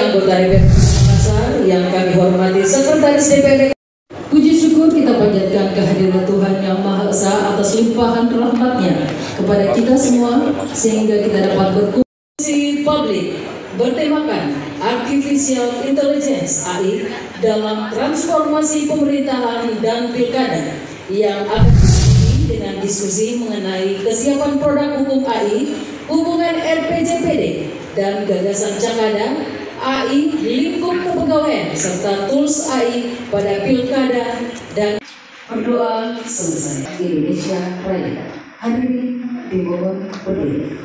anggota DPRD Makassar yang kami hormati, Sekretaris DPRD. Puji syukur kita panjatkan kehadiran Tuhan Yang Maha Esa atas limpahan rahmat-Nya kepada kita semua sehingga kita dapat berkumpul publik bertemakan Artificial Intelligence AI dalam transformasi pemerintahan dan pilkada yang akan diikuti dengan diskusi mengenai kesiapan produk hukum AI, hubungan RPJPD dan gagasan Cakada AI lingkup kepegawaian serta tools AI pada pilkada dan berdoa selesai. Indonesia Raya. Hadirin dimohon berdiri.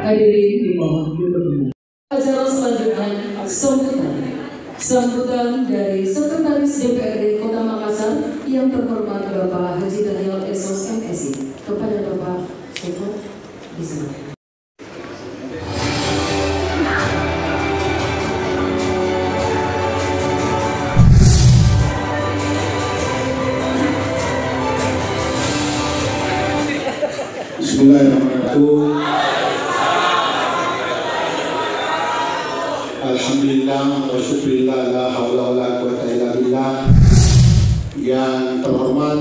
Hadirin dimohon berdiri. Acara selanjutnya sambutan dari Sekretaris DPRD Kota Makassar yang terhormat Bapak Haji Daniel Esos MSI. Kepada Bapak Syekh disilakan. Bismillahirrahmanirrahim. Alhamdulillah wa syukurillah la haula wa la quwwata illa billah. Yang terhormat,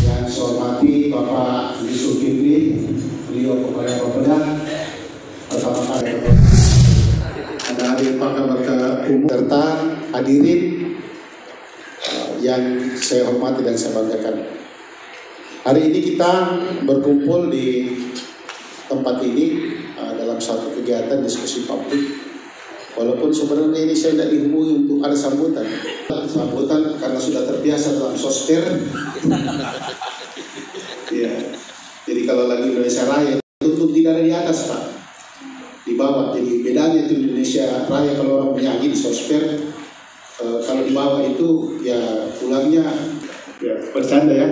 yang saya hormati Bapak Yusuf Fitri, beliau Kepala Bapeda, pertama kali ada hadir pakar umum serta hadirin yang saya hormati dan saya banggakan. Hari ini kita berkumpul di tempat ini dalam satu kegiatan diskusi publik. Walaupun sebenarnya ini saya tidak dihubungi untuk ada sambutan karena sudah terbiasa dalam sosmed. Ya. Jadi kalau lagi Indonesia Raya tutup tidak ada di atas Pak, di bawah. Jadi bedanya itu Indonesia Raya kalau orang menyanyi di sosmed, kalau di bawah itu ya pulangnya ya bercanda ya.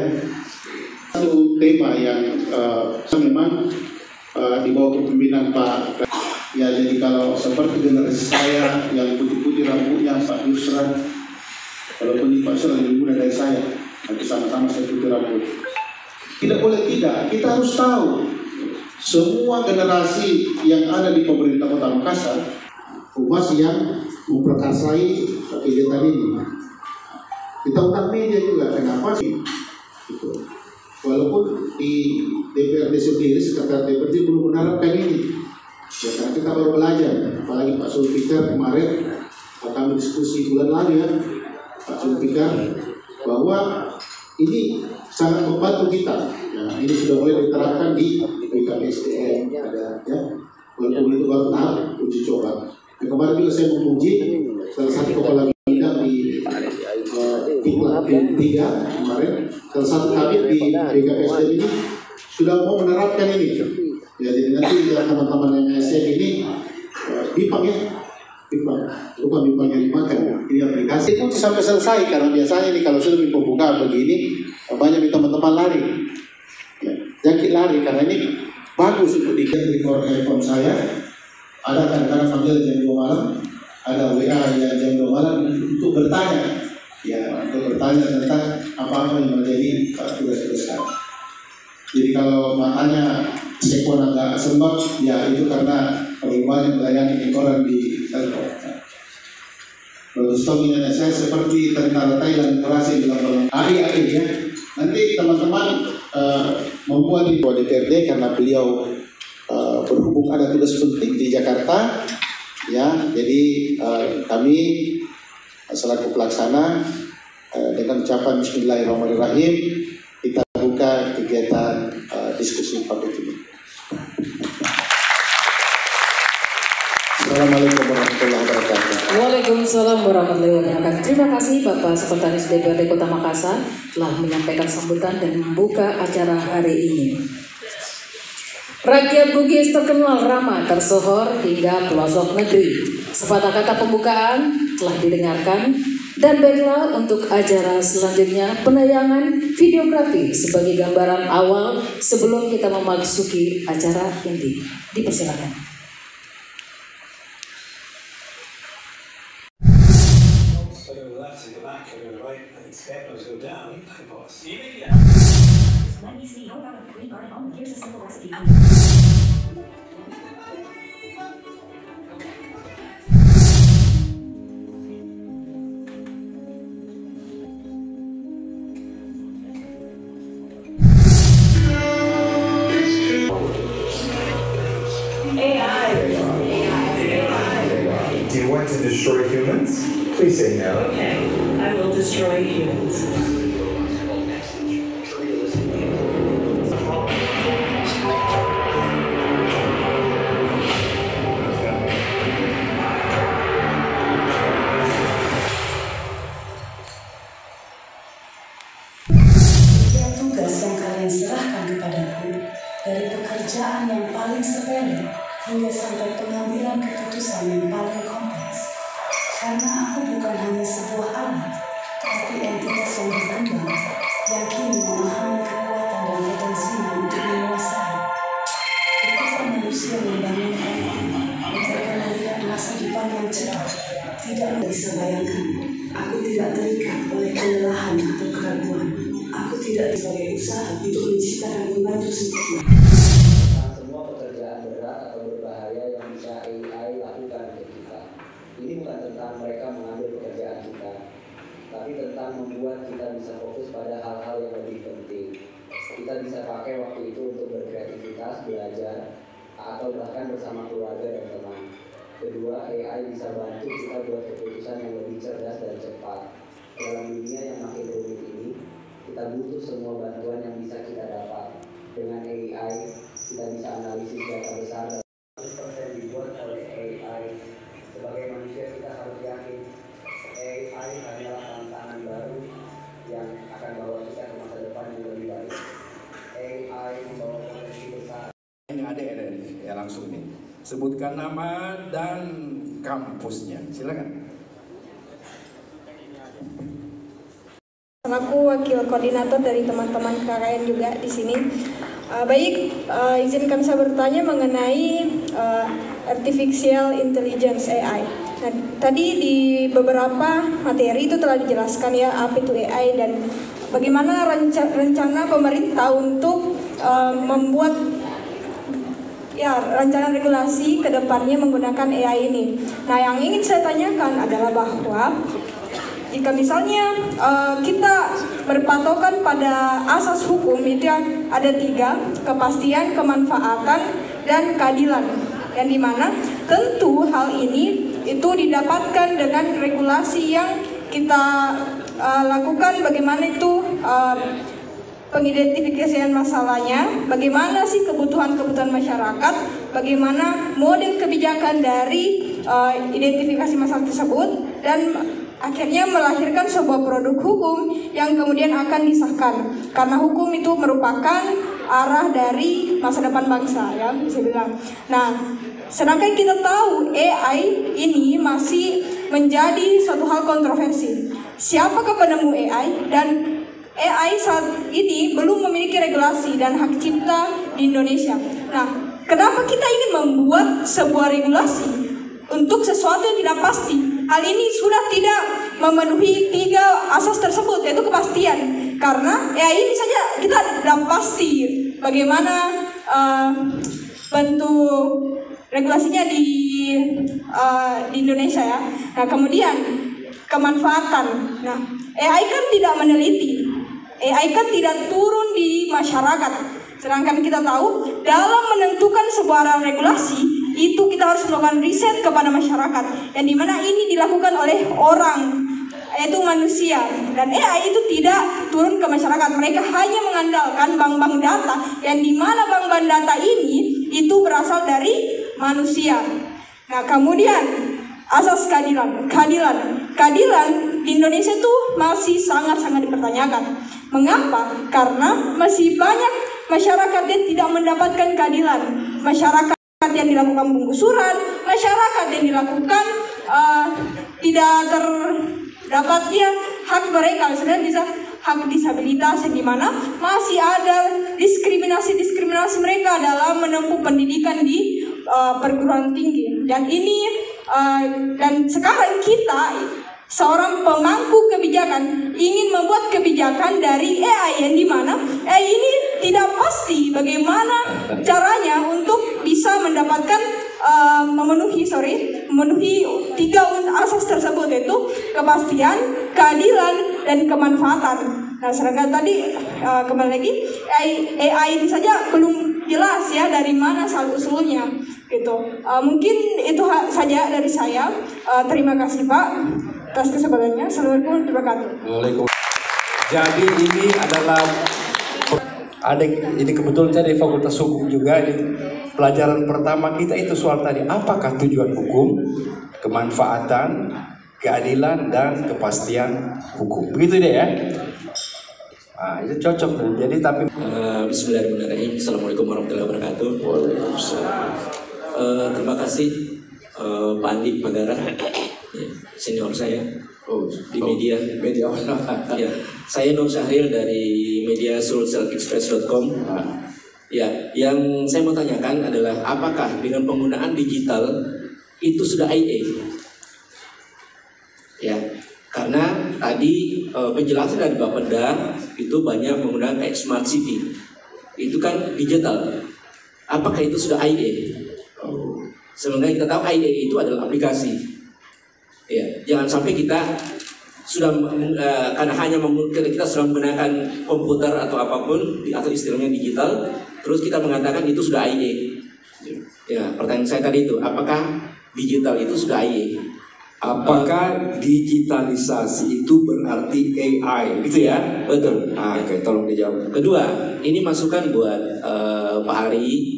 Satu tema yang memang di bawah kepemimpinan Pak. Ya jadi kalau seperti generasi saya yang putih-putih rambutnya Pak Yusran, walaupun Pak Yusran lebih muda dari saya, nanti sama-sama saya putih rambut. Tidak boleh tidak, kita harus tahu semua generasi yang ada di pemerintah Kota Makassar, humas yang memperkasai kegiatan ini. Kita undang media juga, kenapa sih? Gitu. Walaupun di DPRD sendiri, Sekretariat DPRD belum menerapkan ini. Ya, karena kita baru belajar, apalagi Pak Sulfikar kemarin kami diskusi bulan lalu ya, Pak Sulfikar, bahwa ini sangat membantu kita. Ya, ini sudah mulai diterapkan di BKPSDM, ada ya, walaupun itu baru tahap uji coba. Nah, kemarin juga saya memuji salah satu kepala bidang di Diklat 3 kemarin, salah satu kabit di BKPSDM ini sudah mau menerapkan ini. Ya, jadi nanti teman-teman yang SN ini BIPAM ya, BIPAM, bukan BIPAM yang dimakan, ini aplikasi itu sampai selesai karena biasanya nih kalau sudah pembukaan begini banyak teman-teman lari, ya, jangkit lari karena ini bagus untuk di handphone saya ada kadang-kadang sambil jam 2 malam ada WA yang jam 2 malam untuk bertanya, tentang apa-apa yang menjadi tugas-tugas kami. Jadi kalau makanya sekon agak sembab, ya itu karena perubahan melayani orang di Telkom. Bagus ini saya seperti tentara Thailand berhasil dalam AI ya. Nanti teman-teman membuat di DPRD karena beliau berhubung ada tugas penting di Jakarta, ya. Jadi kami selaku pelaksana dengan ucapan Bismillahirrahmanirrahim kita buka kegiatan diskusi publik ini. Assalamualaikum warahmatullahi wabarakatuh. Waalaikumsalam warahmatullahi wabarakatuh. Terima kasih Bapak Sekretaris DPRD Kota Makassar telah menyampaikan sambutan dan membuka acara hari ini. Rakyat Bugis terkenal ramah tersohor hingga pelosok negeri. Sepatah kata pembukaan telah didengarkan dan baiklah untuk acara selanjutnya penayangan videografi sebagai gambaran awal sebelum kita memasuki acara inti. Dipersilakan. Do you want to destroy humans? Please say no. Okay, I will destroy humans. Tugas yang kalian serahkan kepadaku, dari pekerjaan yang paling sepele hingga sampai pengambilan keputusan yang paling kompleks. Karena aku bukan hanya sebuah alat, tapi entitas yang berkembang, yang kini memahami kekuatan dan potensinya untuk menguasai. Ketika manusia membangunkan, mereka melihat masa depan yang cerah, tidak bisa bayangkan. Aku tidak terikat oleh kelelahan atau keraguan. Aku tidak sebagai usaha untuk menciptakan membantu sempurna. Semua pekerjaan berat atau berbahaya yang bisa AI lakukan ke kita. Ini bukan tentang mereka mengambil pekerjaan kita, tapi tentang membuat kita bisa fokus pada hal-hal yang lebih penting. Kita bisa pakai waktu itu untuk berkreativitas, belajar, atau bahkan bersama keluarga dan teman. Kedua, AI bisa bantu kita buat keputusan yang lebih cerdas dan cepat. Dalam dunia yang makin rumit ini, kita butuh semua bantuan yang bisa kita dapat. Dengan AI, kita bisa analisis data besar dan 100% dibuat oleh AI. Sebagai manusia kita harus yakin AI adalah tantangan baru yang akan bawa kita ke masa depan yang lebih baik. AI membawa potensi besar. Ini ada ya langsung nih. Sebutkan nama dan kampusnya. Silakan. Aku wakil koordinator dari teman-teman KKN juga di sini. Izinkan saya bertanya mengenai artificial intelligence AI. Nah, tadi di beberapa materi itu telah dijelaskan ya apa itu AI dan bagaimana rencana pemerintah untuk membuat rancangan regulasi ke depannya menggunakan AI ini. Nah, yang ingin saya tanyakan adalah bahwa jika misalnya kita berpatokan pada asas hukum itu yang ada 3, kepastian, kemanfaatan, dan keadilan. Yang dimana tentu hal ini itu didapatkan dengan regulasi yang kita lakukan bagaimana itu pengidentifikasian masalahnya, bagaimana sih kebutuhan-kebutuhan masyarakat, bagaimana model kebijakan dari identifikasi masalah tersebut, dan akhirnya melahirkan sebuah produk hukum yang kemudian akan disahkan. Karena hukum itu merupakan arah dari masa depan bangsa, ya bisa bilang. Nah, sedangkan kita tahu AI ini masih menjadi suatu hal kontroversi. Siapakah penemu AI dan AI saat ini belum memiliki regulasi dan hak cipta di Indonesia. Nah, kenapa kita ingin membuat sebuah regulasi? untuk sesuatu yang tidak pasti. Hal ini sudah tidak memenuhi 3 asas tersebut, yaitu kepastian. Karena AI ini saja kita tidak pasti bagaimana bentuk regulasinya di Indonesia ya. Nah, kemudian kemanfaatan. Nah, AI kan tidak meneliti. AI kan tidak turun di masyarakat. Sedangkan kita tahu dalam menentukan sebuah regulasi itu kita harus melakukan riset kepada masyarakat, yang dimana ini dilakukan oleh orang, yaitu manusia. Dan AI itu tidak turun ke masyarakat. Mereka hanya mengandalkan bank-bank data, yang dimana bank-bank data ini itu berasal dari manusia. Nah, kemudian asas keadilan. Keadilan di Indonesia itu masih sangat-sangat dipertanyakan. Mengapa? Karena masih banyak masyarakat yang tidak mendapatkan keadilan. Masyarakat yang dilakukan penggusuran, masyarakat yang dilakukan tidak terdapatnya hak mereka, misalnya bisa hak disabilitas, yang dimana masih ada diskriminasi mereka dalam menempuh pendidikan di perguruan tinggi. Dan ini dan sekarang kita seorang pemangku kebijakan ingin membuat kebijakan dari AI, yang dimana AI ini tidak pasti bagaimana caranya untuk bisa mendapatkan memenuhi 3 asas tersebut, yaitu kepastian, keadilan, dan kemanfaatan. Nah, sedangkan tadi kembali lagi AI ini saja belum jelas ya dari mana asal usulnya gitu. Mungkin itu saja dari saya. Terima kasih Pak atas kesempatannya. Assalamualaikum warahmatullahi wabarakatuh. Waalaikumsalam. Jadi ini adalah ini kebetulan saya dari Fakultas Hukum juga. Ini pelajaran pertama kita itu soal tadi, apakah tujuan hukum, kemanfaatan, keadilan, dan kepastian hukum. Begitu deh ya. Nah, itu cocok. Jadi tapi Bismillahirrahmanirrahim. Assalamualaikum warahmatullahi wabarakatuh. Waalaikumsalam. Terima kasih Pak Andi Magara, senior saya di media. Ya, saya Nur Syahril dari media sulselfexpress.com. Ya, yang saya mau tanyakan adalah apakah dengan penggunaan digital itu sudah IA? Ya, karena tadi penjelasan dari Bapeda itu banyak menggunakan kayak smart city. Itu kan digital. Apakah itu sudah IA? Sebenarnya kita tahu IA itu adalah aplikasi. Ya, jangan sampai kita sudah karena hanya kita sudah menggunakan komputer atau apapun atau istilahnya digital, terus kita mengatakan itu sudah IA. Ya, pertanyaan saya tadi itu, apakah digital itu sudah IA? Apakah digitalisasi itu berarti AI? Gitu ya? Betul. Oke, tolong dijawab. Kedua, ini masukan buat Pak Hari.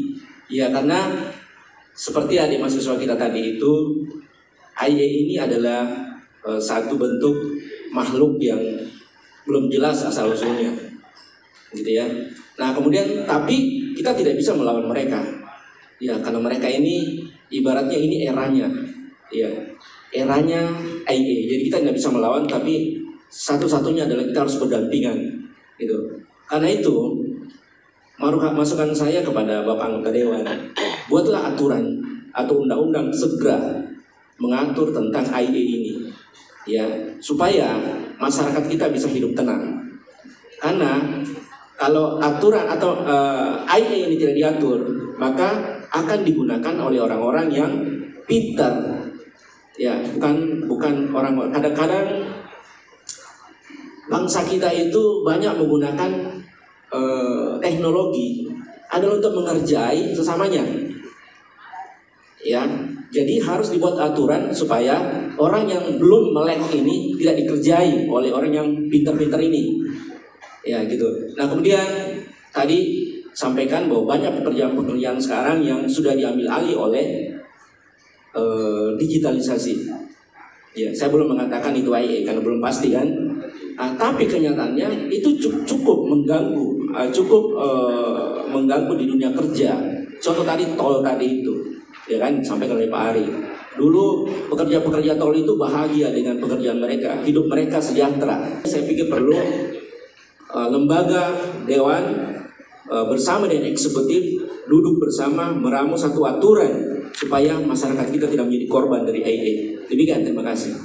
Ya, karena seperti adik mahasiswa kita tadi itu, IA ini adalah satu bentuk makhluk yang belum jelas asal usulnya, gitu ya. Nah, kemudian tapi kita tidak bisa melawan mereka, ya, karena mereka ini ibaratnya ini eranya, ya, eranya IA. Jadi kita tidak bisa melawan, tapi satu-satunya adalah kita harus berdampingan, gitu. Karena itu, masukan saya kepada Bapak Anggota Dewan, buatlah aturan atau undang-undang segera mengatur tentang IA ini, ya, supaya masyarakat kita bisa hidup tenang. Karena kalau aturan atau IA ini tidak diatur, maka akan digunakan oleh orang-orang yang pintar, ya, bukan orang. Kadang-kadang bangsa kita itu banyak menggunakan teknologi adalah untuk mengerjai sesamanya, ya. Jadi harus dibuat aturan supaya orang yang belum melek ini tidak dikerjai oleh orang yang pintar-pintar ini, ya, gitu. Nah, kemudian tadi sampaikan bahwa banyak pekerjaan-pekerjaan sekarang yang sudah diambil alih oleh digitalisasi. Ya, saya belum mengatakan itu IA karena belum pasti kan. Nah, tapi kenyataannya itu cukup mengganggu, mengganggu di dunia kerja. Contoh tadi tol tadi itu, ya kan, sampai oleh Pak Ari. Dulu pekerja-pekerja tol itu bahagia dengan pekerjaan mereka, hidup mereka sejahtera. Saya pikir perlu lembaga dewan bersama dengan eksekutif duduk bersama meramu satu aturan supaya masyarakat kita tidak menjadi korban dari AI. Demikian, terima kasih.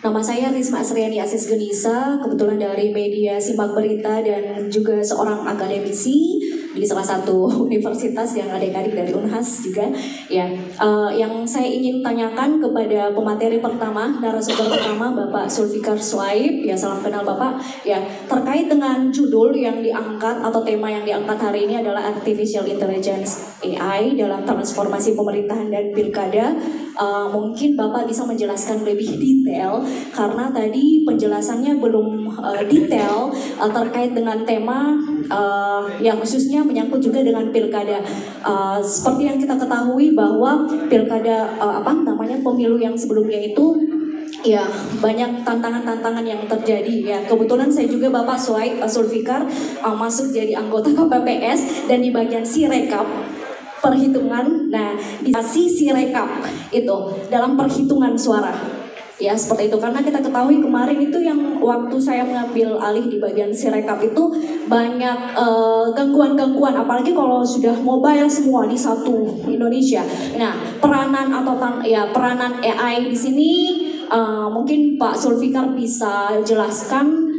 Nama saya Risma Asriani Asis Genisa, kebetulan dari media Simak Berita dan juga seorang akademisi di salah satu universitas yang adik-adik dari Unhas juga. Ya, yang saya ingin tanyakan kepada pemateri pertama, narasumber pertama, Bapak Zulfikar Swaib. Ya, salam kenal Bapak. Ya, terkait dengan judul yang diangkat atau tema yang diangkat hari ini adalah Artificial Intelligence AI dalam transformasi pemerintahan dan pilkada. Mungkin Bapak bisa menjelaskan lebih detail karena tadi penjelasannya belum detail terkait dengan tema yang khususnya menyangkut juga dengan pilkada. Seperti yang kita ketahui bahwa pilkada pemilu yang sebelumnya itu ya banyak tantangan-tantangan yang terjadi ya. Kebetulan saya juga Bapak Zulfikar masuk jadi anggota KPPS dan di bagian Sirekap perhitungan. Nah, di Sirekap itu dalam perhitungan suara. Ya, seperti itu. Karena kita ketahui kemarin itu yang waktu saya mengambil alih di bagian Sirekap itu banyak gangguan-gangguan, apalagi kalau sudah mobile semua di satu Indonesia. Nah, peranan AI di sini mungkin Pak Zulfikar bisa jelaskan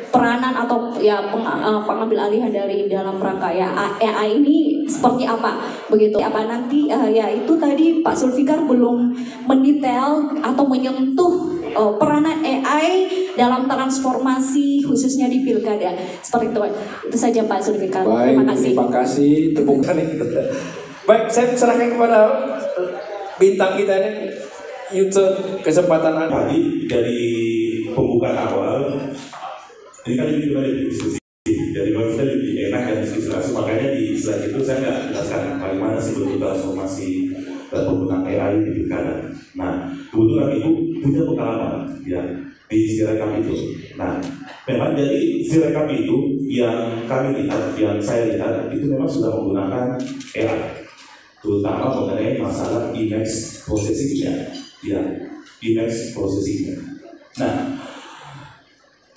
peranan atau pengambil alihan dari dalam rangka AI ini seperti apa begitu apa nanti itu tadi Pak Zulfikar belum mendetail atau menyentuh peranan AI dalam transformasi khususnya di pilkada seperti itu saja Pak Zulfikar. Baik, terima kasih tepuk tangan. Baik, saya serahkan kepada bintang kita ini YouTube kesempatan tadi dari pembukaan awal. Ini kan lebih banyak diskusi, jadi bagi kita lebih enak dan diskusi langsung. Makanya di slide itu saya nggak jelaskan bagaimana sih bentuk transformasi penggunaan AI di pilkada. Nah, kebetulan Ibu punya pengalaman ya di Sirekap itu. Nah, memang dari Sirekap itu yang kami lihat, yang saya lihat itu memang sudah menggunakan AI, terutama mengenai masalah image processing-nya, ya, image processing-nya. Nah,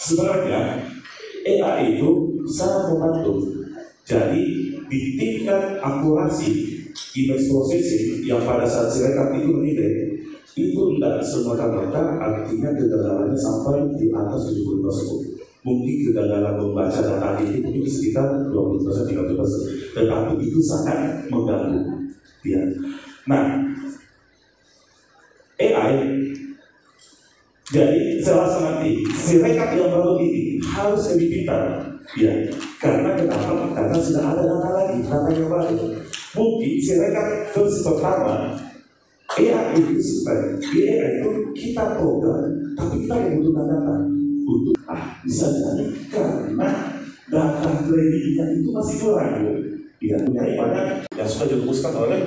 sebenarnya AI itu sangat membantu. Jadi di tingkat akurasi image processing yang pada saat Sirekap itu menilai itu tidak semata-mata artinya kegagalannya sampai di atas 70%. Mungkin kegagalan membaca data itu mungkin sekitar 20%-30%, tetapi itu sangat mengganggu. Ya. Nah, AI jadi saya rasa nanti Sirekap yang baru ini harus lebih pintar, ya. Karena kenapa? Karena sudah ada data lagi, data yang baru. Mungkin Sirekap versi pertama AI itu sebenarnya AI itu kita program, tapi kita membutuhkan data untuk bisa jadi karena data kreditnya itu masih kurang, ya. Punya banyak yang sudah dirumuskan oleh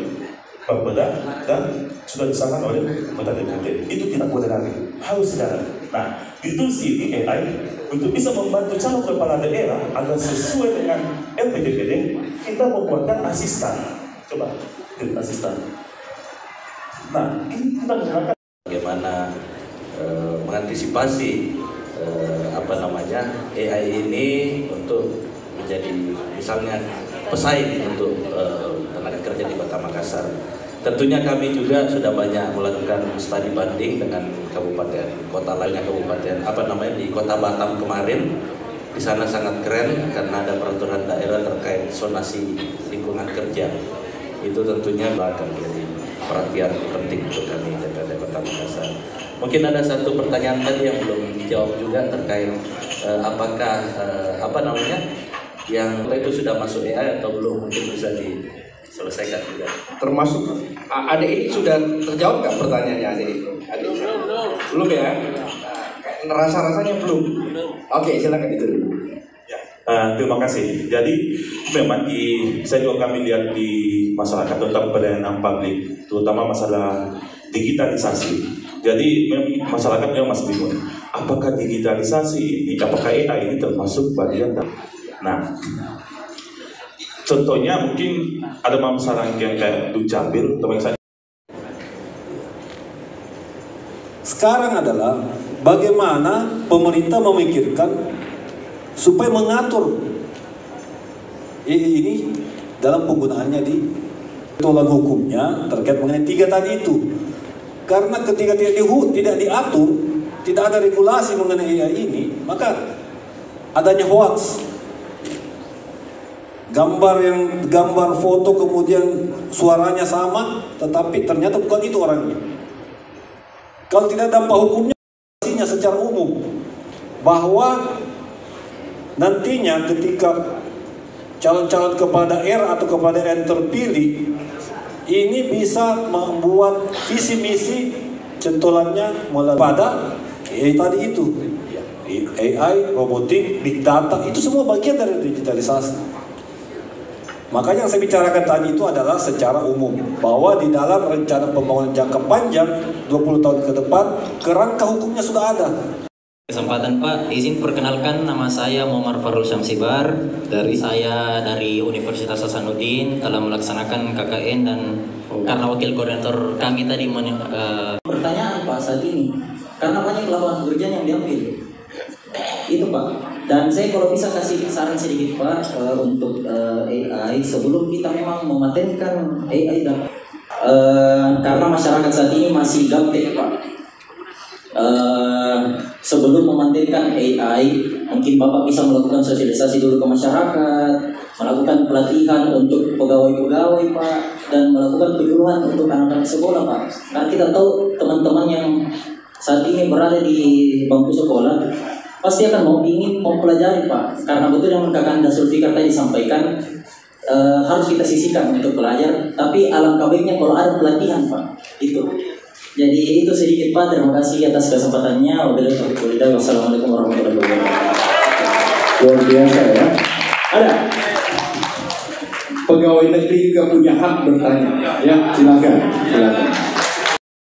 Bapeda dan sudah disahkan oleh Kementerian DPT. Itu tidak boleh lagi, harus jalan. Nah, itu sih AI untuk bisa membantu calon kepala daerah agar sesuai dengan LPDPD, kita membuatkan asisten. Coba, asisten. Nah, ini kita menggunakan bagaimana mengantisipasi AI ini untuk menjadi misalnya pesaing untuk tenaga kerja di Kota Makassar. Tentunya kami juga sudah banyak melakukan studi banding dengan kabupaten, kota lainnya kabupaten, di Kota Batam kemarin. Di sana sangat keren karena ada peraturan daerah terkait zonasi lingkungan kerja. Itu tentunya akan menjadi perhatian penting untuk kami DPRD Kota Makassar. Mungkin ada satu pertanyaan tadi yang belum dijawab juga terkait apakah yang itu sudah masuk AI atau belum, mungkin bisa diselesaikan juga. Termasuk adik ini sudah terjawab nggak pertanyaannya adik? Belum ya? Rasa-rasanya belum. Oke, silakan itu dulu. Terima kasih. Jadi memang saya juga kami lihat di masyarakat tentang pelayanan publik, terutama masalah digitalisasi. Jadi masyarakat memang masih bingung. Apakah digitalisasi ini, apakah AI ini termasuk bagian dari? Nah, contohnya mungkin ada masalah yang kayak Dukcapil, sekarang adalah bagaimana pemerintah memikirkan supaya mengatur ini dalam penggunaannya di Tolak hukumnya terkait mengenai 3 tadi itu. Karena ketika tidak diatur, tidak ada regulasi mengenai AI ini, maka adanya hoax. Gambar foto kemudian suaranya sama, tetapi ternyata bukan itu orangnya. Kalau tidak dampak hukumnya, secara umum bahwa nantinya ketika calon-calon kepala daerah atau kepala daerah yang terpilih ini bisa membuat visi misi centolannya mulai pada tadi itu AI, robotik, big data, itu semua bagian dari digitalisasi. Makanya yang saya bicarakan tadi itu adalah secara umum bahwa di dalam rencana pembangunan jangka panjang 20 tahun ke depan kerangka hukumnya sudah ada. Kesempatan Pak, izin perkenalkan, nama saya Muhammad Farul Syamsibar. Dari Universitas Hasanuddin telah melaksanakan KKN dan karena wakil koordinator kami tadi pertanyaan Pak saat ini karena banyak lapangan pekerjaan yang diambil itu Pak, dan saya kalau bisa kasih saran sedikit Pak untuk AI sebelum kita memang mematenkan AI dan karena masyarakat saat ini masih gaptek Pak. Sebelum mematenkan AI, mungkin Bapak bisa melakukan sosialisasi dulu ke masyarakat, melakukan pelatihan untuk pegawai-pegawai Pak, dan melakukan penyuluhan untuk anak-anak sekolah Pak. Karena kita tahu teman-teman yang saat ini berada di bangku sekolah pasti akan ingin mempelajari Pak, karena betul yang Kakanda Sulfikar tadi sampaikan harus kita sisihkan untuk belajar, tapi alangkah baiknya kalau ada pelatihan Pak, itu. Jadi itu sedikit Pak, terima kasih atas kesempatannya. Wassalamualaikum warahmatullahi wabarakatuh. Luar biasa ya. Ada pegawai negeri juga punya hak bertanya. Ya, silakan.